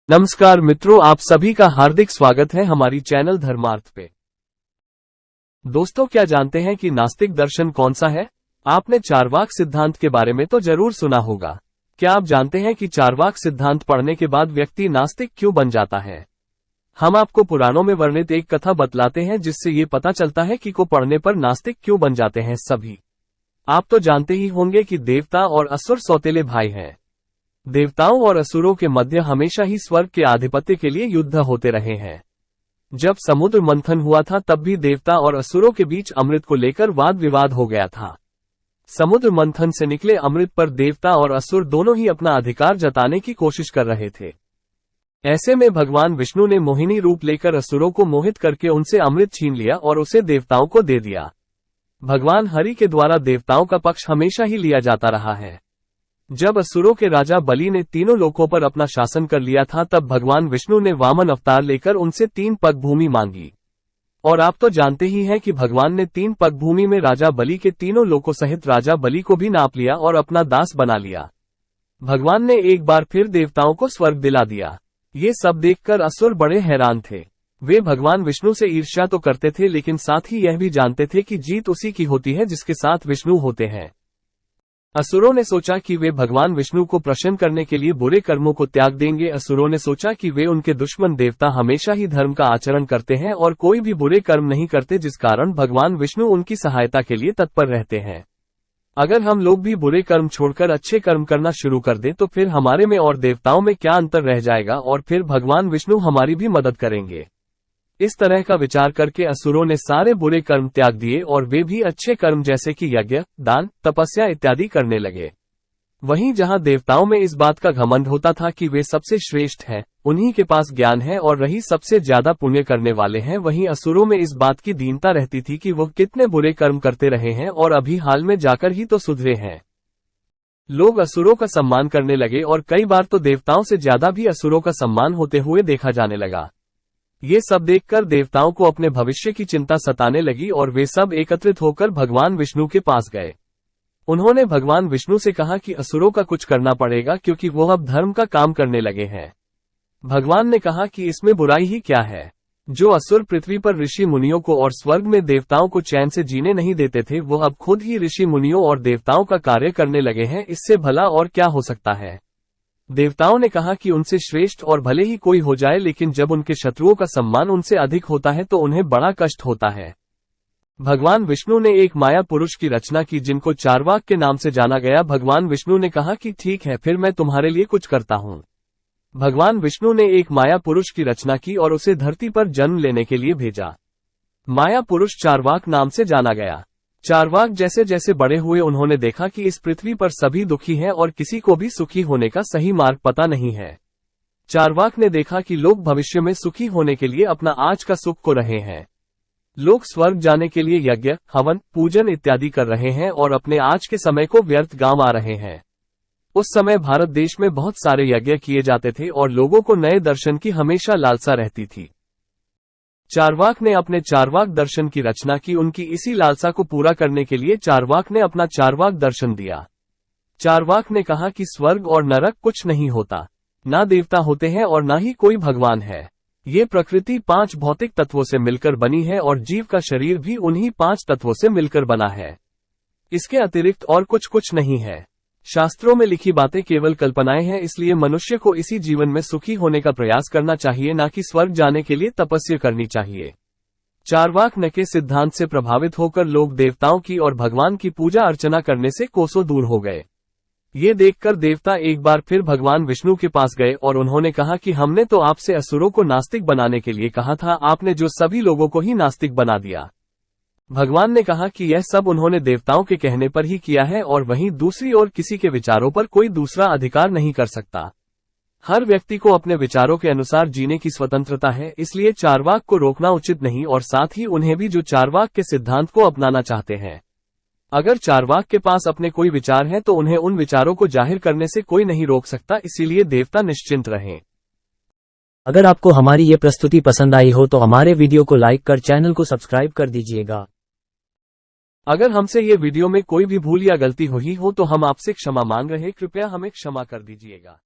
नमस्कार मित्रों, आप सभी का हार्दिक स्वागत है हमारी चैनल धर्मार्थ पे। दोस्तों, क्या जानते हैं कि नास्तिक दर्शन कौन सा है? आपने चारवाक सिद्धांत के बारे में तो जरूर सुना होगा। क्या आप जानते हैं कि चारवाक सिद्धांत पढ़ने के बाद व्यक्ति नास्तिक क्यों बन जाता है? हम आपको पुराणों में वर्णित एक कथा बतलाते हैं जिससे ये पता चलता है कि को पढ़ने पर नास्तिक क्यों बन जाते हैं सभी। आप तो जानते ही होंगे कि देवता और असुर सौतेले भाई हैं। देवताओं और असुरों के मध्य हमेशा ही स्वर्ग के आधिपत्य के लिए युद्ध होते रहे हैं। जब समुद्र मंथन हुआ था तब भी देवता और असुरों के बीच अमृत को लेकर वाद विवाद हो गया था। समुद्र मंथन से निकले अमृत पर देवता और असुर दोनों ही अपना अधिकार जताने की कोशिश कर रहे थे। ऐसे में भगवान विष्णु ने मोहिनी रूप लेकर असुरों को मोहित करके उनसे अमृत छीन लिया और उसे देवताओं को दे दिया। भगवान हरि के द्वारा देवताओं का पक्ष हमेशा ही लिया जाता रहा है। जब असुरों के राजा बलि ने तीनों लोकों पर अपना शासन कर लिया था तब भगवान विष्णु ने वामन अवतार लेकर उनसे 3 पग भूमि मांगी। और आप तो जानते ही हैं कि भगवान ने 3 पग भूमि में राजा बलि के तीनों लोकों सहित राजा बलि को भी नाप लिया और अपना दास बना लिया। भगवान ने एक बार फिर देवताओं को स्वर्ग दिला दिया। ये सब देखकर असुर बड़े हैरान थे। वे भगवान विष्णु से ईर्ष्या तो करते थे लेकिन साथ ही यह भी जानते थे कि जीत उसी की होती है जिसके साथ विष्णु होते हैं। असुरों ने सोचा कि वे भगवान विष्णु को प्रसन्न करने के लिए बुरे कर्मों को त्याग देंगे। असुरों ने सोचा कि वे उनके दुश्मन देवता हमेशा ही धर्म का आचरण करते हैं और कोई भी बुरे कर्म नहीं करते, जिस कारण भगवान विष्णु उनकी सहायता के लिए तत्पर रहते हैं। अगर हम लोग भी बुरे कर्म छोड़कर अच्छे कर्म करना शुरू कर दें तो फिर हमारे में और देवताओं में क्या अंतर रह जाएगा और फिर भगवान विष्णु हमारी भी मदद करेंगे। इस तरह का विचार करके असुरों ने सारे बुरे कर्म त्याग दिए और वे भी अच्छे कर्म जैसे कि यज्ञ, दान, तपस्या इत्यादि करने लगे। वहीं जहां देवताओं में इस बात का घमंड होता था कि वे सबसे श्रेष्ठ हैं, उन्हीं के पास ज्ञान है और रही सबसे ज्यादा पुण्य करने वाले हैं, वहीं असुरों में इस बात की दीनता रहती थी कि वो कितने बुरे कर्म करते रहे हैं और अभी हाल में जाकर ही तो सुधरे हैं। लोग असुरों का सम्मान करने लगे और कई बार तो देवताओं से ज्यादा भी असुरों का सम्मान होते हुए देखा जाने लगा। ये सब देखकर देवताओं को अपने भविष्य की चिंता सताने लगी और वे सब एकत्रित होकर भगवान विष्णु के पास गए। उन्होंने भगवान विष्णु से कहा कि असुरों का कुछ करना पड़ेगा क्योंकि वो अब धर्म का काम करने लगे हैं। भगवान ने कहा कि इसमें बुराई ही क्या है। जो असुर पृथ्वी पर ऋषि मुनियों को और स्वर्ग में देवताओं को चैन से जीने नहीं देते थे, वो अब खुद ही ऋषि मुनियों और देवताओं का कार्य करने लगे हैं। इससे भला और क्या हो सकता है। देवताओं ने कहा कि उनसे श्रेष्ठ और भले ही कोई हो जाए, लेकिन जब उनके शत्रुओं का सम्मान उनसे अधिक होता है तो उन्हें बड़ा कष्ट होता है। भगवान विष्णु ने एक माया पुरुष की रचना की जिनको चारवाक के नाम से जाना गया। भगवान विष्णु ने कहा कि ठीक है, फिर मैं तुम्हारे लिए कुछ करता हूँ। भगवान विष्णु ने एक माया पुरुष की रचना की और उसे धरती पर जन्म लेने के लिए भेजा। माया पुरुष चारवाक नाम से जाना गया। चारवाक जैसे जैसे बड़े हुए उन्होंने देखा कि इस पृथ्वी पर सभी दुखी हैं और किसी को भी सुखी होने का सही मार्ग पता नहीं है। चारवाक ने देखा कि लोग भविष्य में सुखी होने के लिए अपना आज का सुख को रहे हैं। लोग स्वर्ग जाने के लिए यज्ञ, हवन, पूजन इत्यादि कर रहे हैं और अपने आज के समय को व्यर्थ गंवा रहे हैं। उस समय भारत देश में बहुत सारे यज्ञ किए जाते थे और लोगों को नए दर्शन की हमेशा लालसा रहती थी। चारवाक ने अपने चारवाक दर्शन की रचना की। उनकी इसी लालसा को पूरा करने के लिए चारवाक ने अपना चारवाक दर्शन दिया। चारवाक ने कहा कि स्वर्ग और नरक कुछ नहीं होता, ना देवता होते हैं और ना ही कोई भगवान है। ये प्रकृति 5 भौतिक तत्वों से मिलकर बनी है और जीव का शरीर भी उन्हीं 5 तत्वों से मिलकर बना है। इसके अतिरिक्त और कुछ नहीं है। शास्त्रों में लिखी बातें केवल कल्पनाएं हैं, इसलिए मनुष्य को इसी जीवन में सुखी होने का प्रयास करना चाहिए, ना कि स्वर्ग जाने के लिए तपस्या करनी चाहिए। चारवाक न के सिद्धांत से प्रभावित होकर लोग देवताओं की और भगवान की पूजा अर्चना करने से कोसों दूर हो गए। ये देखकर देवता एक बार फिर भगवान विष्णु के पास गए और उन्होंने कहा कि हमने तो आपसे असुरों को नास्तिक बनाने के लिए कहा था, आपने जो सभी लोगों को ही नास्तिक बना दिया। भगवान ने कहा कि यह सब उन्होंने देवताओं के कहने पर ही किया है और वहीं दूसरी ओर किसी के विचारों पर कोई दूसरा अधिकार नहीं कर सकता। हर व्यक्ति को अपने विचारों के अनुसार जीने की स्वतंत्रता है, इसलिए चारवाक को रोकना उचित नहीं और साथ ही उन्हें भी जो चारवाक के सिद्धांत को अपनाना चाहते हैं। अगर चारवाक के पास अपने कोई विचार हैं तो उन्हें उन विचारों को जाहिर करने से कोई नहीं रोक सकता, इसीलिए देवता निश्चिंत रहें। अगर आपको हमारी ये प्रस्तुति पसंद आई हो तो हमारे वीडियो को लाइक कर चैनल को सब्सक्राइब कर दीजिएगा। अगर हमसे ये वीडियो में कोई भी भूल या गलती हुई हो तो हम आपसे क्षमा मांग रहे, कृपया हमें क्षमा कर दीजिएगा।